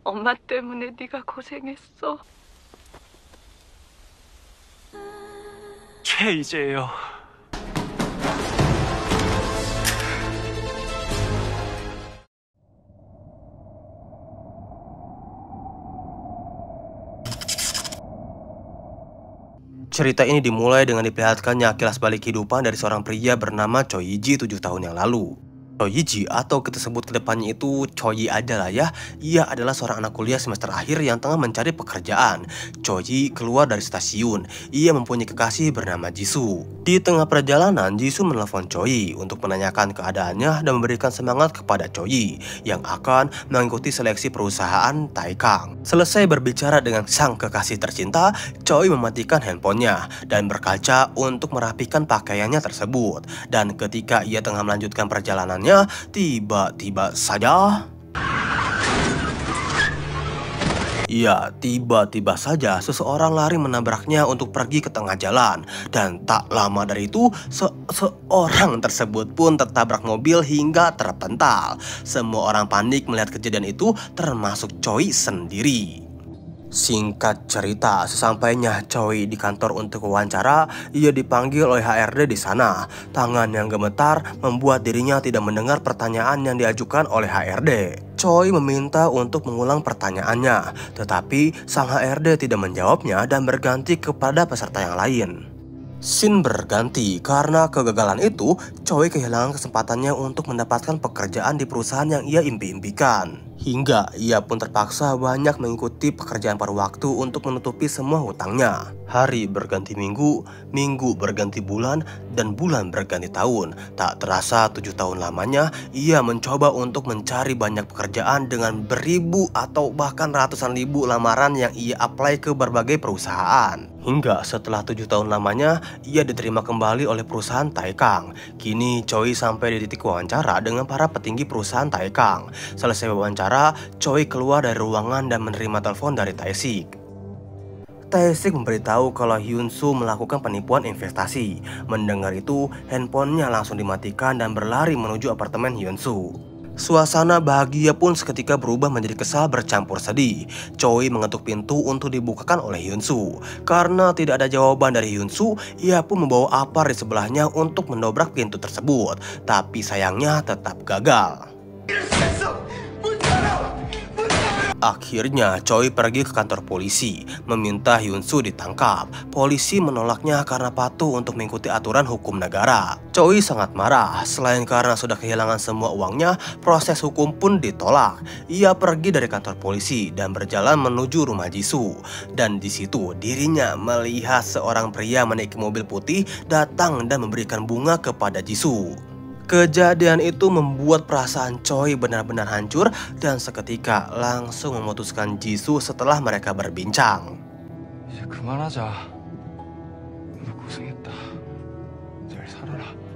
엄마 때문에 네가 고생했어. 최이재예요. Cerita ini dimulai dengan diperlihatkannya kilas balik kehidupan dari seorang pria bernama Choi Ji 7 tahun yang lalu. Choi Ji, atau kita sebut kedepannya itu Choi aja lah ya. Ia adalah seorang anak kuliah semester akhir yang tengah mencari pekerjaan. Choi keluar dari stasiun. Ia mempunyai kekasih bernama Jisoo. Di tengah perjalanan, Jisoo menelpon Choi untuk menanyakan keadaannya dan memberikan semangat kepada Choi yang akan mengikuti seleksi perusahaan Taikang. Selesai berbicara dengan sang kekasih tercinta, Choi mematikan handphonenya dan berkaca untuk merapikan pakaiannya tersebut. Dan ketika ia tengah melanjutkan perjalanannya, tiba-tiba saja seseorang lari menabraknya untuk pergi ke tengah jalan. Dan tak lama dari itu, seorang tersebut pun tertabrak mobil hingga terpental. Semua orang panik melihat kejadian itu, termasuk Choi sendiri. Singkat cerita, sesampainya Choi di kantor untuk wawancara, ia dipanggil oleh HRD di sana. Tangan yang gemetar membuat dirinya tidak mendengar pertanyaan yang diajukan oleh HRD. Choi meminta untuk mengulang pertanyaannya, tetapi sang HRD tidak menjawabnya dan berganti kepada peserta yang lain. Scene berganti karena kegagalan itu, Choi kehilangan kesempatannya untuk mendapatkan pekerjaan di perusahaan yang ia impi-impikan. Hingga ia pun terpaksa banyak mengikuti pekerjaan paruh waktu untuk menutupi semua hutangnya. Hari berganti minggu, minggu berganti bulan, dan bulan berganti tahun. Tak terasa 7 tahun lamanya, ia mencoba untuk mencari banyak pekerjaan dengan beribu atau bahkan ratusan ribu lamaran yang ia apply ke berbagai perusahaan. Hingga setelah 7 tahun lamanya, ia diterima kembali oleh perusahaan Taikang. Kini Choi sampai di titik wawancara dengan para petinggi perusahaan Taikang. Selesai wawancara, Choi keluar dari ruangan dan menerima telepon dari Tae-sik. Tae-sik memberitahu kalau Hyun-soo melakukan penipuan investasi. Mendengar itu, handphonenya langsung dimatikan dan berlari menuju apartemen Hyun-soo. Suasana bahagia pun seketika berubah menjadi kesal bercampur sedih. Choi mengetuk pintu untuk dibukakan oleh Hyun-soo. Karena tidak ada jawaban dari Hyun-soo, ia pun membawa apar di sebelahnya untuk mendobrak pintu tersebut. Tapi sayangnya tetap gagal. Akhirnya Choi pergi ke kantor polisi, meminta Hyun-soo ditangkap. Polisi menolaknya karena patuh untuk mengikuti aturan hukum negara. Choi sangat marah, selain karena sudah kehilangan semua uangnya, proses hukum pun ditolak. Ia pergi dari kantor polisi dan berjalan menuju rumah Jisoo. Dan di situ dirinya melihat seorang pria menaiki mobil putih datang dan memberikan bunga kepada Jisoo. Kejadian itu membuat perasaan Choi benar-benar hancur dan seketika langsung memutuskan Jisoo setelah mereka berbincang.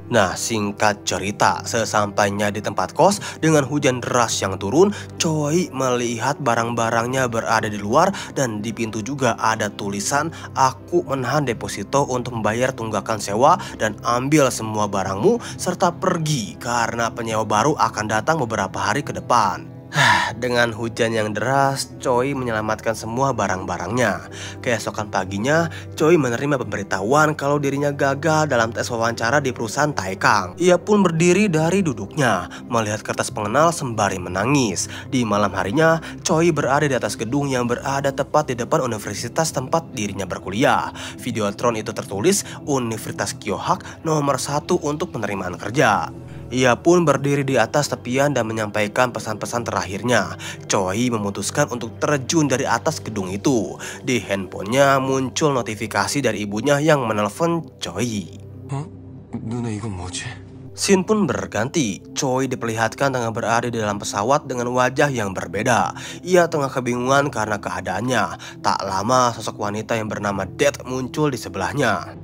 Nah, singkat cerita, sesampainya di tempat kos dengan hujan deras yang turun, Choi melihat barang-barangnya berada di luar dan di pintu juga ada tulisan, "Aku menahan deposito untuk membayar tunggakan sewa dan ambil semua barangmu serta pergi karena penyewa baru akan datang beberapa hari ke depan." Dengan hujan yang deras, Choi menyelamatkan semua barang-barangnya. Keesokan paginya, Choi menerima pemberitahuan kalau dirinya gagal dalam tes wawancara di perusahaan Taikang. Ia pun berdiri dari duduknya, melihat kertas pengenal sembari menangis. Di malam harinya, Choi berada di atas gedung yang berada tepat di depan universitas tempat dirinya berkuliah. Videotron itu tertulis Universitas Kyohak nomor 1 untuk penerimaan kerja. Ia pun berdiri di atas tepian dan menyampaikan pesan-pesan terakhirnya. Choi memutuskan untuk terjun dari atas gedung itu. Di handphonenya muncul notifikasi dari ibunya yang menelpon Choi. Scene pun berganti. Choi diperlihatkan tengah berada di dalam pesawat dengan wajah yang berbeda. Ia tengah kebingungan karena keadaannya. Tak lama sosok wanita yang bernama Det muncul di sebelahnya.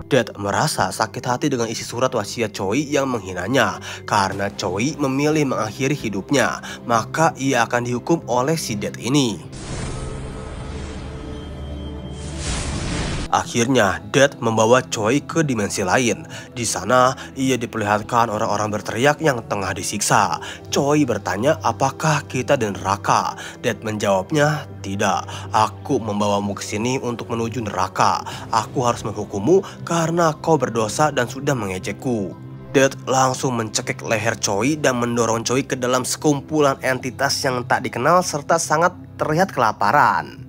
Det merasa sakit hati dengan isi surat wasiat Choi yang menghinanya. Karena Choi memilih mengakhiri hidupnya, maka ia akan dihukum oleh si Det ini. Akhirnya, Dad membawa Choi ke dimensi lain. Di sana, ia diperlihatkan orang-orang berteriak yang tengah disiksa. Choi bertanya, apakah kita di neraka? Dad menjawabnya, tidak. Aku membawamu ke sini untuk menuju neraka. Aku harus menghukummu karena kau berdosa dan sudah mengejekku. Dad langsung mencekik leher Choi dan mendorong Choi ke dalam sekumpulan entitas yang tak dikenal serta sangat terlihat kelaparan.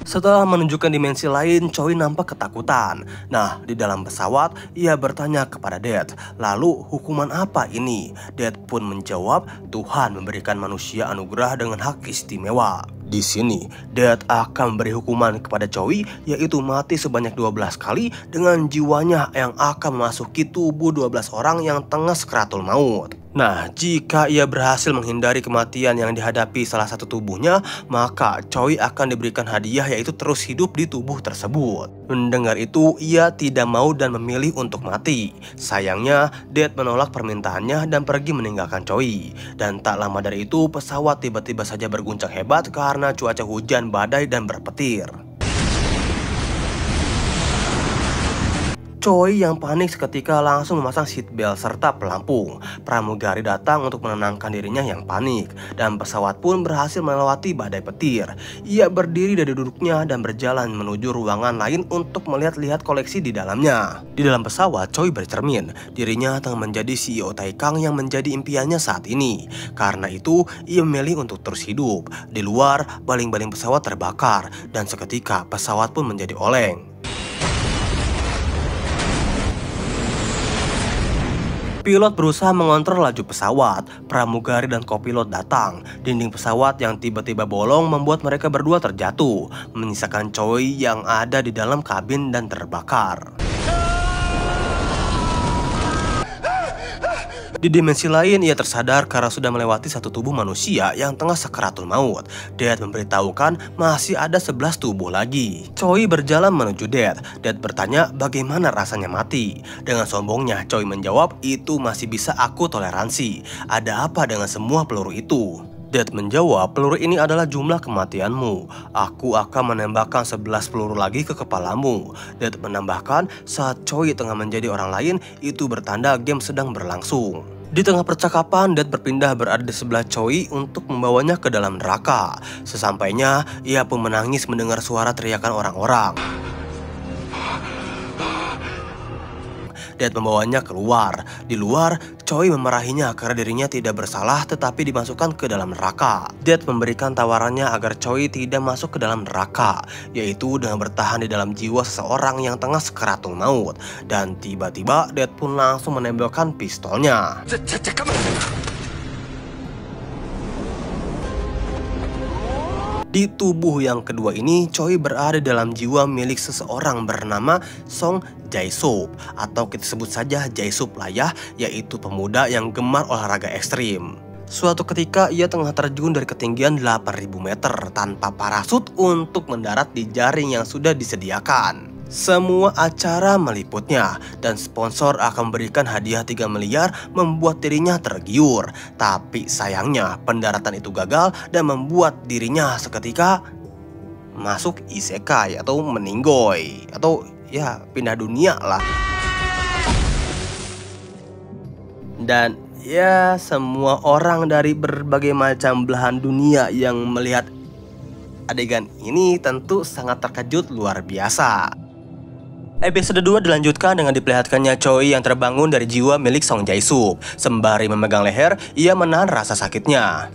Setelah menunjukkan dimensi lain, Choi nampak ketakutan. Nah, di dalam pesawat, ia bertanya kepada Dad, lalu hukuman apa ini? Dad pun menjawab, Tuhan memberikan manusia anugerah dengan hak istimewa. Di sini, Dad akan memberi hukuman kepada Choi, yaitu mati sebanyak 12 kali dengan jiwanya yang akan memasuki tubuh 12 orang yang tengah sakratul maut. Nah, jika ia berhasil menghindari kematian yang dihadapi salah satu tubuhnya, maka Choi akan diberikan hadiah yaitu terus hidup di tubuh tersebut. Mendengar itu, ia tidak mau dan memilih untuk mati. Sayangnya, Dad menolak permintaannya dan pergi meninggalkan Choi. Dan tak lama dari itu, pesawat tiba-tiba saja berguncang hebat karena cuaca hujan, badai, dan berpetir. Choi yang panik seketika langsung memasang seatbelt serta pelampung. Pramugari datang untuk menenangkan dirinya yang panik, dan pesawat pun berhasil melewati badai petir. Ia berdiri dari duduknya dan berjalan menuju ruangan lain untuk melihat-lihat koleksi di dalamnya. Di dalam pesawat, Choi bercermin. Dirinya tengah menjadi CEO Taikang yang menjadi impiannya saat ini. Karena itu, ia memilih untuk terus hidup. Di luar, baling-baling pesawat terbakar, dan seketika pesawat pun menjadi oleng. Pilot berusaha mengontrol laju pesawat. Pramugari dan kopilot datang. Dinding pesawat yang tiba-tiba bolong membuat mereka berdua terjatuh, menyisakan Choi yang ada di dalam kabin dan terbakar. Di dimensi lain, ia tersadar karena sudah melewati satu tubuh manusia yang tengah sakaratul maut. Dad memberitahukan masih ada 11 tubuh lagi. Choi berjalan menuju Dad. Dad bertanya bagaimana rasanya mati. Dengan sombongnya, Choi menjawab, itu masih bisa aku toleransi. Ada apa dengan semua peluru itu? Dad menjawab, peluru ini adalah jumlah kematianmu. Aku akan menembakkan 11 peluru lagi ke kepalamu. Dad menambahkan, saat Choi tengah menjadi orang lain, itu bertanda game sedang berlangsung. Di tengah percakapan, Dad berpindah berada di sebelah Choi untuk membawanya ke dalam neraka. Sesampainya, ia pun menangis mendengar suara teriakan orang-orang. Dad membawanya keluar. Di luar, Choi memarahinya karena dirinya tidak bersalah tetapi dimasukkan ke dalam neraka. Dad memberikan tawarannya agar Choi tidak masuk ke dalam neraka, yaitu dengan bertahan di dalam jiwa seseorang yang tengah sakaratul maut. Dan tiba-tiba Dad pun langsung menembakkan pistolnya. Di tubuh yang kedua ini, Choi berada dalam jiwa milik seseorang bernama Song Jae-sup, atau kita sebut saja Jae-sup lah ya, yaitu pemuda yang gemar olahraga ekstrim. Suatu ketika ia tengah terjun dari ketinggian 8.000 meter tanpa parasut untuk mendarat di jaring yang sudah disediakan. Semua acara meliputnya dan sponsor akan memberikan hadiah 3 miliar membuat dirinya tergiur. Tapi sayangnya pendaratan itu gagal dan membuat dirinya seketika masuk isekai atau meninggoy atau ya pindah dunia lah. Dan ya semua orang dari berbagai macam belahan dunia yang melihat adegan ini tentu sangat terkejut luar biasa. Episode 2 dilanjutkan dengan diperlihatkannya Choi yang terbangun dari jiwa milik Song Jae-sup. Sembari memegang leher, ia menahan rasa sakitnya.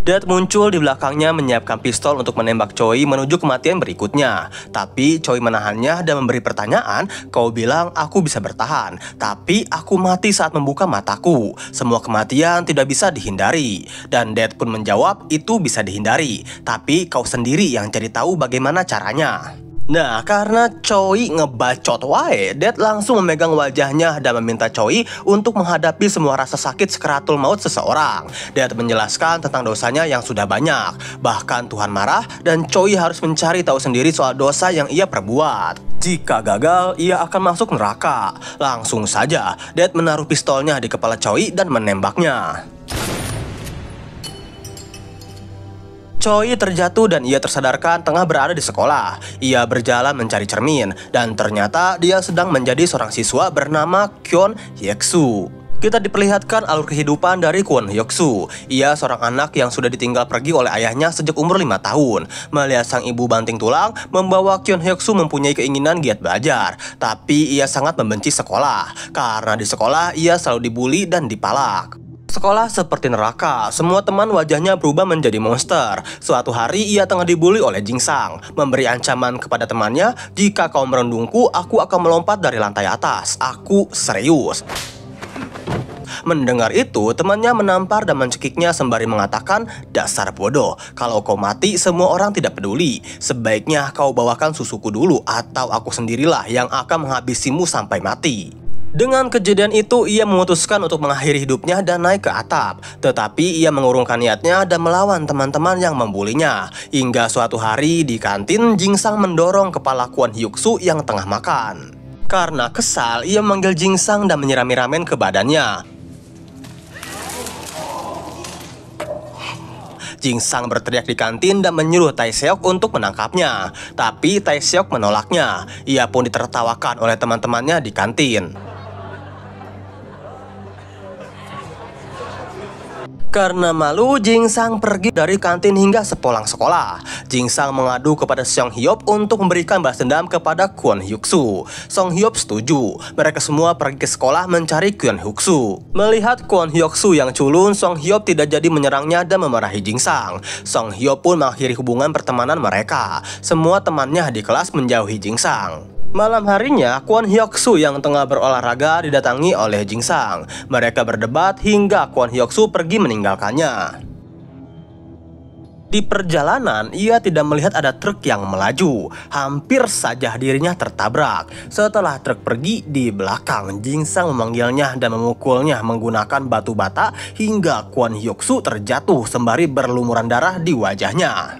Dad muncul di belakangnya menyiapkan pistol untuk menembak Choi menuju kematian berikutnya. Tapi Choi menahannya dan memberi pertanyaan, kau bilang aku bisa bertahan, tapi aku mati saat membuka mataku. Semua kematian tidak bisa dihindari. Dan Dad pun menjawab, itu bisa dihindari, tapi kau sendiri yang cari tahu bagaimana caranya. Nah, karena Choi ngebacot wae, Dad langsung memegang wajahnya dan meminta Choi untuk menghadapi semua rasa sakit sakaratul maut seseorang. Dad menjelaskan tentang dosanya yang sudah banyak. Bahkan Tuhan marah dan Choi harus mencari tahu sendiri soal dosa yang ia perbuat. Jika gagal, ia akan masuk neraka. Langsung saja, Dad menaruh pistolnya di kepala Choi dan menembaknya. Choi terjatuh dan ia tersadarkan tengah berada di sekolah. Ia berjalan mencari cermin dan ternyata dia sedang menjadi seorang siswa bernama Kwon Hyuk-soo. Kita diperlihatkan alur kehidupan dari Kwon Hyuk-soo. Ia seorang anak yang sudah ditinggal pergi oleh ayahnya sejak umur 5 tahun. Melihat sang ibu banting tulang, membawa Kwon Hyuk-soo mempunyai keinginan giat belajar. Tapi ia sangat membenci sekolah, karena di sekolah ia selalu dibully dan dipalak. Sekolah seperti neraka, semua teman wajahnya berubah menjadi monster. Suatu hari ia tengah dibully oleh Jin Sang, memberi ancaman kepada temannya, "Jika kau merundungku, aku akan melompat dari lantai atas. Aku serius." Mendengar itu, temannya menampar dan mencekiknya sembari mengatakan, "Dasar bodoh, kalau kau mati semua orang tidak peduli. Sebaiknya kau bawakan susuku dulu atau aku sendirilah yang akan menghabisimu sampai mati." Dengan kejadian itu, ia memutuskan untuk mengakhiri hidupnya dan naik ke atap. Tetapi ia mengurungkan niatnya dan melawan teman-teman yang membulinya. Hingga suatu hari di kantin, Jin Sang mendorong kepala Kwon Hyuk-soo yang tengah makan. Karena kesal, ia memanggil Jin Sang dan menyirami ramen ke badannya. Jin Sang berteriak di kantin dan menyuruh Tae Seok untuk menangkapnya. Tapi Tae Seok menolaknya. Ia pun ditertawakan oleh teman-temannya di kantin. Karena malu, Jin Sang pergi dari kantin hingga sepulang sekolah. Jin Sang mengadu kepada Song Hyop untuk memberikan balas dendam kepada Kwon Hyuk-soo. Song Hyop setuju. Mereka semua pergi ke sekolah mencari Kwon Hyuk-soo. Melihat Kwon Hyuk-soo yang culun, Song Hyop tidak jadi menyerangnya dan memarahi Jin Sang. Song Hyop pun mengakhiri hubungan pertemanan mereka. Semua temannya di kelas menjauhi Jin Sang. Malam harinya, Kwon Hyuk-soo yang tengah berolahraga didatangi oleh Jin Sang. Mereka berdebat hingga Kwon Hyuk-soo pergi meninggalkannya. Di perjalanan, ia tidak melihat ada truk yang melaju. Hampir saja dirinya tertabrak. Setelah truk pergi, di belakang Jin Sang memanggilnya dan memukulnya menggunakan batu bata hingga Kwon Hyuk-soo terjatuh sembari berlumuran darah di wajahnya.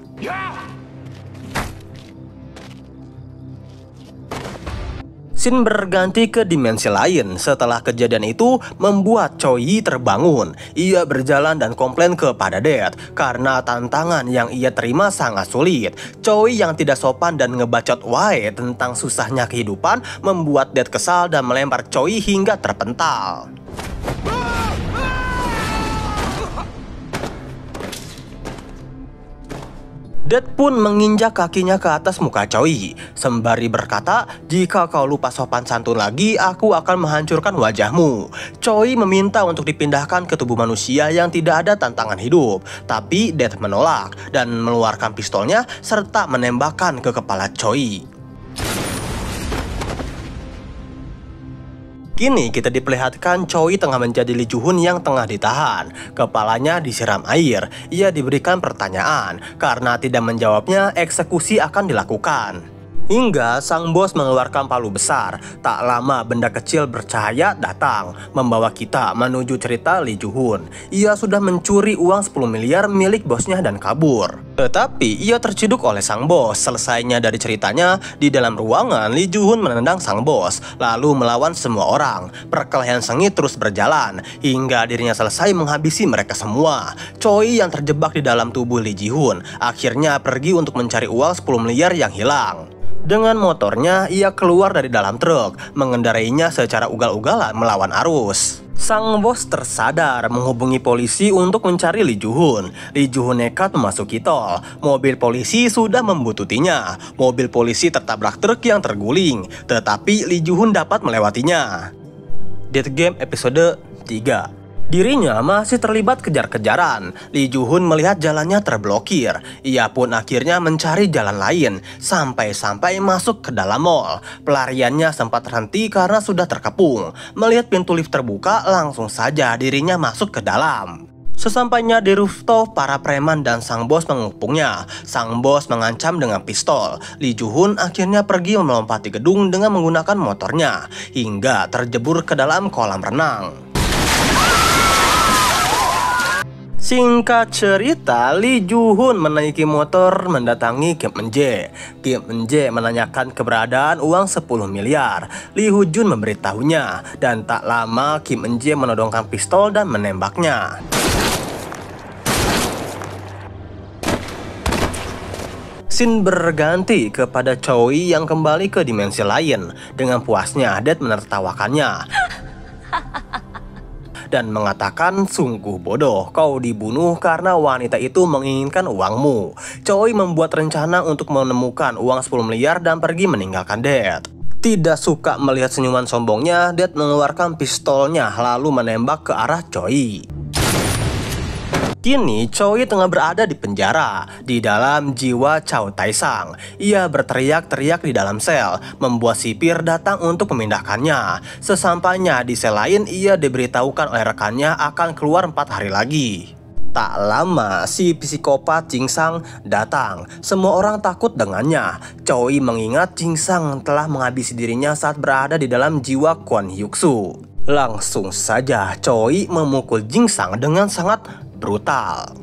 Scene berganti ke dimensi lain. Setelah kejadian itu membuat Choi terbangun. Ia berjalan dan komplain kepada Dad karena tantangan yang ia terima sangat sulit. Choi yang tidak sopan dan ngebacot wae tentang susahnya kehidupan membuat Dad kesal dan melempar Choi hingga terpental. Dad pun menginjak kakinya ke atas muka Choi, sembari berkata, "Jika kau lupa sopan santun lagi, aku akan menghancurkan wajahmu." Choi meminta untuk dipindahkan ke tubuh manusia yang tidak ada tantangan hidup, tapi Dad menolak dan mengeluarkan pistolnya serta menembakkan ke kepala Choi. Kini kita diperlihatkan Choi tengah menjadi Lee Joo-hun yang tengah ditahan. Kepalanya disiram air. Ia diberikan pertanyaan. Karena tidak menjawabnya, eksekusi akan dilakukan. Hingga sang bos mengeluarkan palu besar. Tak lama benda kecil bercahaya datang, membawa kita menuju cerita Lee Joo-hun. Ia sudah mencuri uang 10 miliar milik bosnya dan kabur. Tetapi ia terciduk oleh sang bos. Selesainya dari ceritanya, di dalam ruangan Lee Joo-hun menendang sang bos, lalu melawan semua orang. Perkelahian sengit terus berjalan, hingga dirinya selesai menghabisi mereka semua. Choi yang terjebak di dalam tubuh Lee Joo-hun akhirnya pergi untuk mencari uang 10 miliar yang hilang. Dengan motornya, ia keluar dari dalam truk, mengendarainya secara ugal-ugalan melawan arus. Sang bos tersadar menghubungi polisi untuk mencari Lee Joo-hun. Lee Joo-hun nekat memasuki tol. Mobil polisi sudah membuntutinya. Mobil polisi tertabrak truk yang terguling, tetapi Lee Joo-hun dapat melewatinya. Dead Game episode 3. Dirinya masih terlibat kejar-kejaran. Lee Joo-hun melihat jalannya terblokir. Ia pun akhirnya mencari jalan lain sampai-sampai masuk ke dalam mall. Pelariannya sempat terhenti karena sudah terkepung. Melihat pintu lift terbuka, langsung saja dirinya masuk ke dalam. Sesampainya di rooftop, para preman dan sang bos mengepungnya. Sang bos mengancam dengan pistol. Lee Joo-hun akhirnya pergi melompati gedung dengan menggunakan motornya hingga terjebur ke dalam kolam renang. Singkat cerita, Lee Joo-hun menaiki motor mendatangi Kim Eun-jae. Kim Eun-jae menanyakan keberadaan uang 10 miliar. Lee Ho-jun memberitahunya, dan tak lama Kim Eun-jae menodongkan pistol dan menembaknya. Scene berganti kepada Choi yang kembali ke dimensi lain. Dengan puasnya, Dad menertawakannya dan mengatakan, sungguh bodoh, kau dibunuh karena wanita itu menginginkan uangmu. Choi membuat rencana untuk menemukan uang 10 miliar dan pergi meninggalkan Dad. Tidak suka melihat senyuman sombongnya, Dad mengeluarkan pistolnya lalu menembak ke arah Choi. Kini Choi tengah berada di penjara, di dalam jiwa Chow Tai-sang. Ia berteriak-teriak di dalam sel, membuat sipir datang untuk memindahkannya. Sesampainya di sel lain, ia diberitahukan oleh rekannya akan keluar 4 hari lagi. Tak lama, si psikopat Jing Sang datang. Semua orang takut dengannya. Choi mengingat Jing Sang telah menghabisi dirinya saat berada di dalam jiwa Kwon Hyuk-soo. Langsung saja Choi memukul Jing Sang dengan sangat brutal.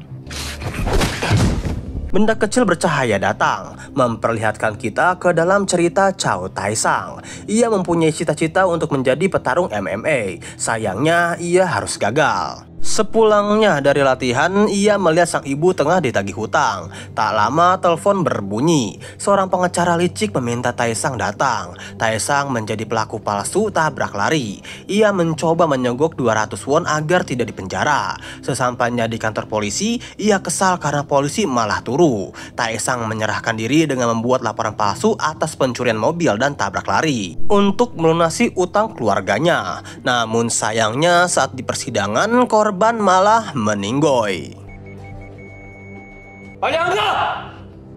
Benda kecil bercahaya datang, memperlihatkan kita ke dalam cerita Chow Tai-sang. Ia mempunyai cita-cita untuk menjadi petarung MMA. Sayangnya, ia harus gagal. Sepulangnya dari latihan, ia melihat sang ibu tengah ditagih hutang. Tak lama telepon berbunyi. Seorang pengacara licik meminta Tai-sang datang. Tai-sang menjadi pelaku palsu tabrak lari. Ia mencoba menyogok 200 won agar tidak dipenjara. Sesampainya di kantor polisi, ia kesal karena polisi malah turu. Tai-sang menyerahkan diri dengan membuat laporan palsu atas pencurian mobil dan tabrak lari untuk melunasi utang keluarganya. Namun sayangnya saat di persidangan, korban malah meninggoy.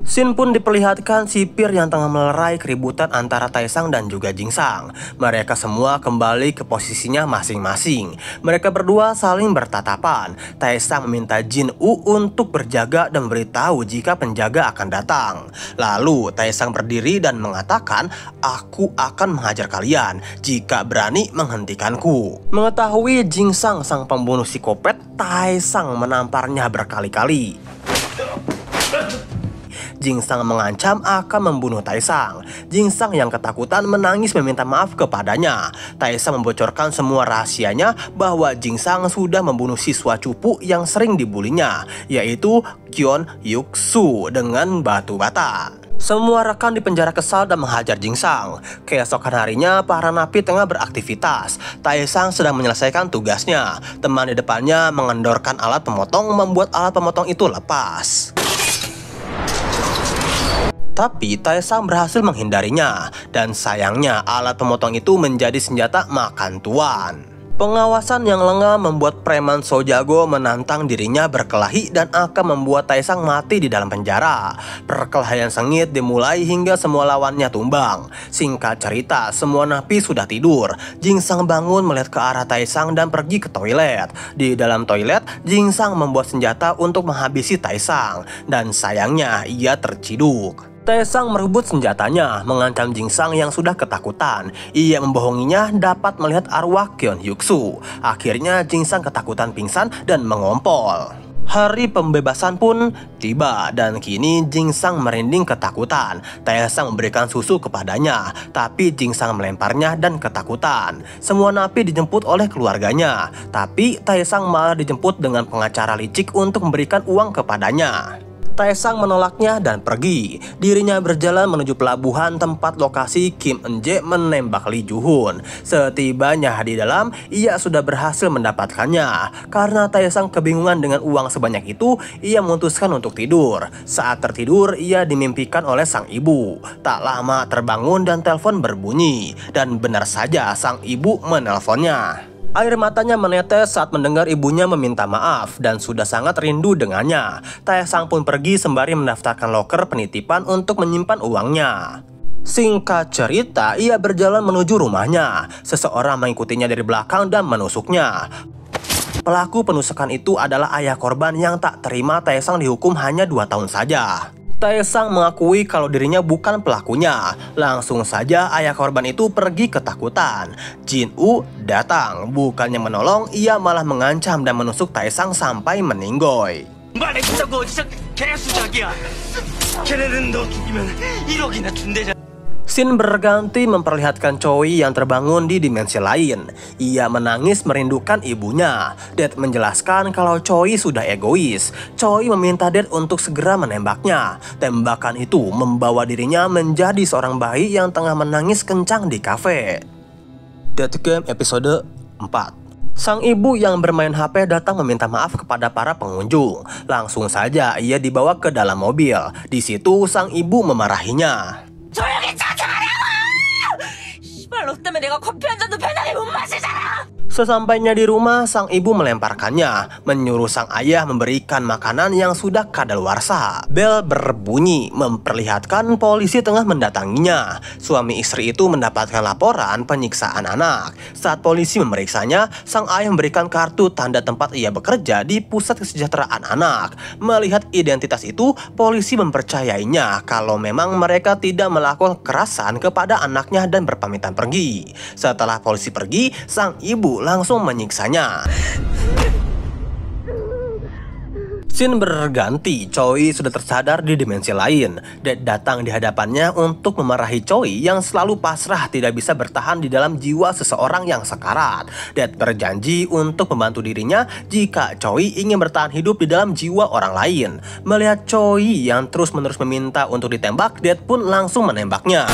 Scene pun diperlihatkan sipir yang tengah melerai keributan antara Tai-sang dan juga Jing Sang. Mereka semua kembali ke posisinya masing-masing. Mereka berdua saling bertatapan. Tai-sang meminta Jin-woo untuk berjaga dan memberitahu jika penjaga akan datang. Lalu Tai-sang berdiri dan mengatakan, aku akan menghajar kalian jika berani menghentikanku. Mengetahui Jing Sang sang pembunuh psikopat, Tai-sang menamparnya berkali-kali. Jing Sang mengancam akan membunuh Tai-sang. Jing Sang yang ketakutan menangis meminta maaf kepadanya. Tai-sang membocorkan semua rahasianya bahwa Jing Sang sudah membunuh siswa cupu yang sering dibulinya, yaitu Kwon Hyuk-soo dengan batu bata. Semua rekan di penjara kesal dan menghajar Jing Sang. Keesokan harinya, para napi tengah beraktivitas. Tai-sang sedang menyelesaikan tugasnya. Teman di depannya mengendorkan alat pemotong, membuat alat pemotong itu lepas. Tapi Tai-sang berhasil menghindarinya, dan sayangnya alat pemotong itu menjadi senjata makan tuan. Pengawasan yang lengah membuat preman so jago menantang dirinya berkelahi dan akan membuat Tai-sang mati di dalam penjara. Perkelahian sengit dimulai hingga semua lawannya tumbang. Singkat cerita, semua napi sudah tidur. Jing Sang bangun melihat ke arah Tai-sang dan pergi ke toilet. Di dalam toilet, Jing Sang membuat senjata untuk menghabisi Tai-sang, dan sayangnya ia terciduk. Tai-sang merebut senjatanya, mengancam Jing Sang yang sudah ketakutan. Ia membohonginya dapat melihat arwah Kwon Hyuk-soo. Akhirnya Jing Sang ketakutan pingsan dan mengompol. Hari pembebasan pun tiba dan kini Jing Sang merinding ketakutan. Tai-sang memberikan susu kepadanya, tapi Jing Sang melemparnya dan ketakutan. Semua napi dijemput oleh keluarganya, tapi Tai-sang malah dijemput dengan pengacara licik untuk memberikan uang kepadanya. Tai-sang menolaknya dan pergi. Dirinya berjalan menuju pelabuhan tempat lokasi Kim Eun-jae menembak Lee Joo-hun. Setibanya di dalam, ia sudah berhasil mendapatkannya. Karena Tai-sang kebingungan dengan uang sebanyak itu, ia memutuskan untuk tidur. Saat tertidur, ia dimimpikan oleh sang ibu. Tak lama terbangun dan telepon berbunyi. Dan benar saja sang ibu menelponnya. Air matanya menetes saat mendengar ibunya meminta maaf dan sudah sangat rindu dengannya. Tai-sang pun pergi sembari mendaftarkan loker penitipan untuk menyimpan uangnya. Singkat cerita, ia berjalan menuju rumahnya. Seseorang mengikutinya dari belakang dan menusuknya. Pelaku penusukan itu adalah ayah korban yang tak terima Tai-sang dihukum hanya 2 tahun saja. Tai-sang mengakui kalau dirinya bukan pelakunya. Langsung saja ayah korban itu pergi ketakutan. Jin-woo datang, bukannya menolong, ia malah mengancam dan menusuk Tai-sang sampai meninggoy. Scene berganti memperlihatkan Choi yang terbangun di dimensi lain. Ia menangis merindukan ibunya. Dad menjelaskan kalau Choi sudah egois. Choi meminta Dad untuk segera menembaknya. Tembakan itu membawa dirinya menjadi seorang bayi yang tengah menangis kencang di kafe. Dead Game episode 4. Sang ibu yang bermain HP datang meminta maaf kepada para pengunjung. Langsung saja ia dibawa ke dalam mobil. Di situ sang ibu memarahinya. 조용히 자자하라고! 씨발 너 때문에 내가 커피 한 잔도 편하게 못 마시잖아! Sesampainya di rumah, sang ibu melemparkannya, menyuruh sang ayah memberikan makanan yang sudah kadaluarsa. Bel berbunyi, memperlihatkan polisi tengah mendatanginya. Suami istri itu mendapatkan laporan penyiksaan anak. Saat polisi memeriksanya, sang ayah memberikan kartu tanda tempat ia bekerja di pusat kesejahteraan anak. Melihat identitas itu, polisi mempercayainya kalau memang mereka tidak melakukan kekerasan kepada anaknya dan berpamitan pergi. Setelah polisi pergi, sang ibu langsung menyiksanya. Scene berganti, Choi sudah tersadar di dimensi lain. Dad datang di hadapannya untuk memarahi Choi yang selalu pasrah tidak bisa bertahan di dalam jiwa seseorang yang sekarat. Dad berjanji untuk membantu dirinya jika Choi ingin bertahan hidup di dalam jiwa orang lain. Melihat Choi yang terus-menerus meminta untuk ditembak, Dad pun langsung menembaknya.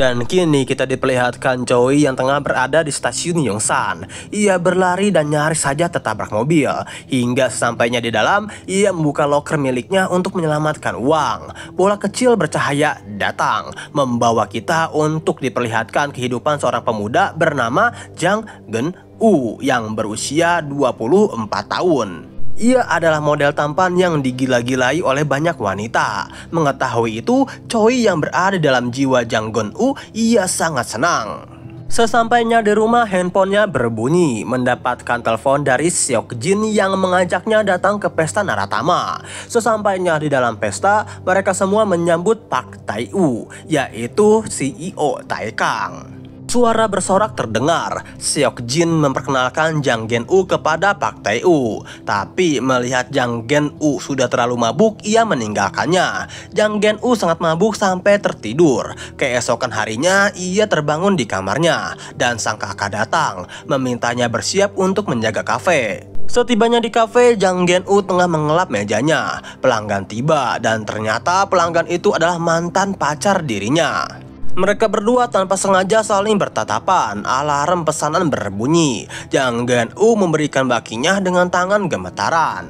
Dan kini kita diperlihatkan Choi yang tengah berada di stasiun Yongsan. Ia berlari dan nyaris saja tertabrak mobil. Hingga sesampainya di dalam, ia membuka loker miliknya untuk menyelamatkan uang. Bola kecil bercahaya datang, membawa kita untuk diperlihatkan kehidupan seorang pemuda bernama Jang Geun-woo yang berusia 24 tahun. Ia adalah model tampan yang digila-gilai oleh banyak wanita. Mengetahui itu, Choi yang berada dalam jiwa Jang Geun-woo, ia sangat senang. Sesampainya di rumah, handphonenya berbunyi, mendapatkan telepon dari Seok Jin yang mengajaknya datang ke pesta Naratama. Sesampainya di dalam pesta, mereka semua menyambut Park Tae-woo, yaitu CEO Taekang. Suara bersorak terdengar. Seok Jin memperkenalkan Jang Geun-woo kepada Park Tae-woo. Tapi melihat Jang Geun-woo sudah terlalu mabuk, ia meninggalkannya. Jang Geun-woo sangat mabuk sampai tertidur. Keesokan harinya, ia terbangun di kamarnya. Dan sang kakak datang, memintanya bersiap untuk menjaga kafe. Setibanya di kafe, Jang Geun-woo tengah mengelap mejanya. Pelanggan tiba dan ternyata pelanggan itu adalah mantan pacar dirinya. Mereka berdua tanpa sengaja saling bertatapan. Alarm pesanan berbunyi. Jang Geun-woo memberikan bakinya dengan tangan gemetaran.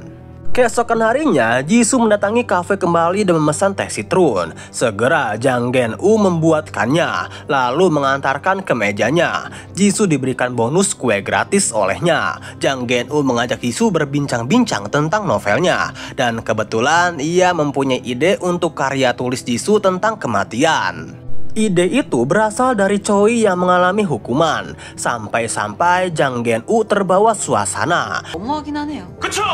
Keesokan harinya, Jisoo mendatangi kafe kembali dan memesan teh sitrun. Segera Jang Geun-woo membuatkannya, lalu mengantarkan ke mejanya. Jisoo diberikan bonus kue gratis olehnya. Jang Geun-woo mengajak Jisoo berbincang-bincang tentang novelnya. Dan kebetulan ia mempunyai ide untuk karya tulis Jisoo tentang kematian. Ide itu berasal dari Choi yang mengalami hukuman. Sampai-sampai Jang Geun-woo terbawa suasana. 너무하긴 하네요. 그쵸?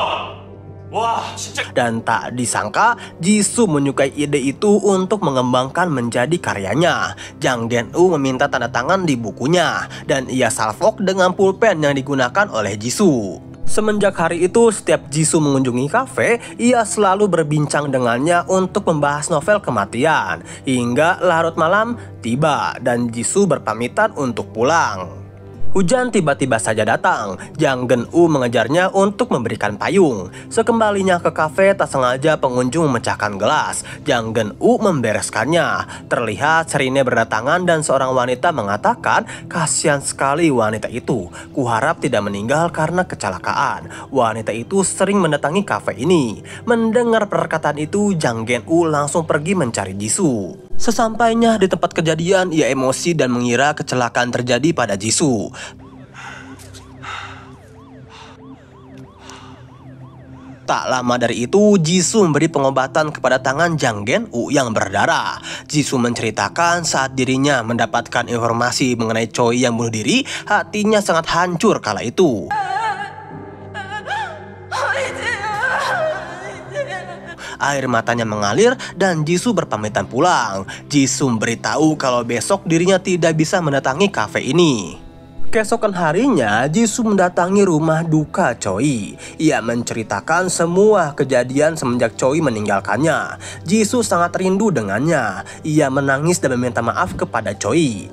와, 진짜. Dan tak disangka, Jisoo menyukai ide itu untuk mengembangkan menjadi karyanya. Jang Geun-woo meminta tanda tangan di bukunya. Dan ia salvok dengan pulpen yang digunakan oleh Jisoo. Semenjak hari itu, setiap Jisoo mengunjungi kafe, ia selalu berbincang dengannya untuk membahas novel kematian. Hingga larut malam tiba dan Jisoo berpamitan untuk pulang. Hujan tiba-tiba saja datang. Jang Geun-woo mengejarnya untuk memberikan payung. Sekembalinya ke kafe, tak sengaja pengunjung memecahkan gelas. Jang Geun-woo membereskannya. Terlihat sirine berdatangan dan seorang wanita mengatakan, kasihan sekali wanita itu. Kuharap tidak meninggal karena kecelakaan. Wanita itu sering mendatangi kafe ini. Mendengar perkataan itu, Jang Geun-woo langsung pergi mencari Jisoo. Sesampainya di tempat kejadian, ia emosi dan mengira kecelakaan terjadi pada Jisoo. Tak lama dari itu, Jisoo memberi pengobatan kepada tangan Jang Geun-woo yang berdarah. Jisoo menceritakan saat dirinya mendapatkan informasi mengenai Choi yang bunuh diri, hatinya sangat hancur kala itu. Air matanya mengalir dan Jisoo berpamitan pulang. Jisoo memberitahu kalau besok dirinya tidak bisa mendatangi kafe ini. Keesokan harinya, Jisoo mendatangi rumah duka Choi. Ia menceritakan semua kejadian semenjak Choi meninggalkannya. Jisoo sangat rindu dengannya. Ia menangis dan meminta maaf kepada Choi.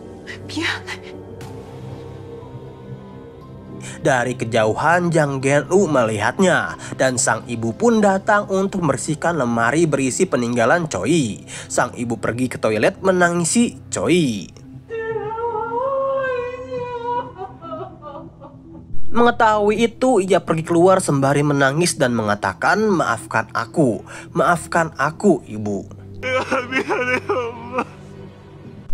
Dari kejauhan, Jang Gen-u melihatnya dan sang ibu pun datang untuk membersihkan lemari berisi peninggalan Choi. Sang ibu pergi ke toilet menangisi Choi. Mengetahui itu, ia pergi keluar sembari menangis dan mengatakan, maafkan aku, ibu.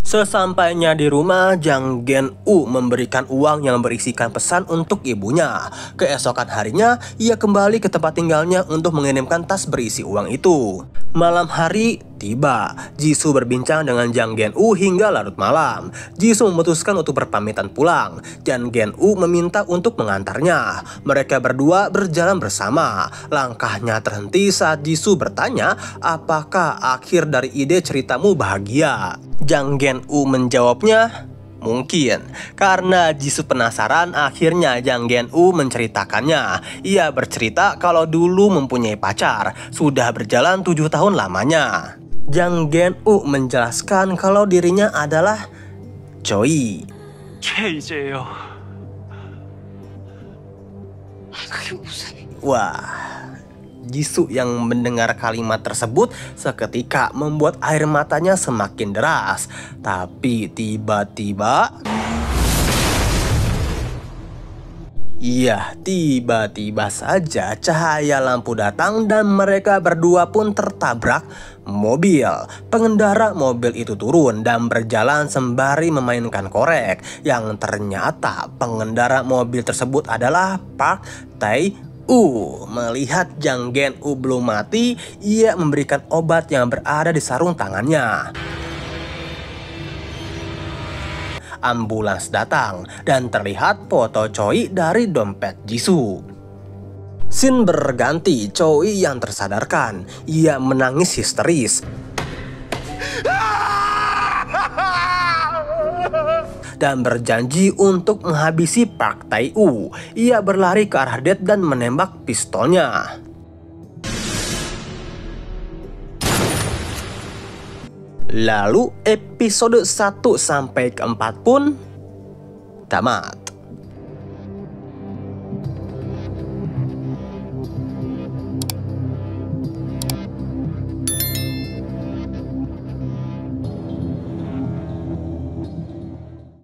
Sesampainya di rumah, Jang Gen-u memberikan uang yang berisikan pesan untuk ibunya. Keesokan harinya, ia kembali ke tempat tinggalnya untuk mengirimkan tas berisi uang itu. Malam hari tiba, Jisoo berbincang dengan Jang Gen-u hingga larut malam. Jisoo memutuskan untuk berpamitan pulang. Jang Gen-u meminta untuk mengantarnya. Mereka berdua berjalan bersama. Langkahnya terhenti saat Jisoo bertanya, apakah akhir dari ide ceritamu bahagia? Jang Gen-u menjawabnya, mungkin. Karena Jisoo penasaran, akhirnya Jang Gen-u menceritakannya. Ia bercerita kalau dulu mempunyai pacar, sudah berjalan 7 tahun lamanya. Jang Gen-u menjelaskan kalau dirinya adalah Choi. 케이제예요. Wah, Jisoo yang mendengar kalimat tersebut seketika membuat air matanya semakin deras. Tapi tiba-tiba, tiba-tiba saja cahaya lampu datang dan mereka berdua pun tertabrak mobil. Pengendara mobil itu turun dan berjalan sembari memainkan korek. Yang ternyata pengendara mobil tersebut adalah Park Tae-u. Melihat Jang Gen-u belum mati, ia memberikan obat yang berada di sarung tangannya. Ambulans datang dan terlihat foto Choi dari dompet Jisoo. Scene berganti, Choi yang tersadarkan. Ia menangis histeris dan berjanji untuk menghabisi Park Tae-u. Ia berlari ke arah Det dan menembak pistolnya. Lalu episode 1 sampai ke 4 pun tamat.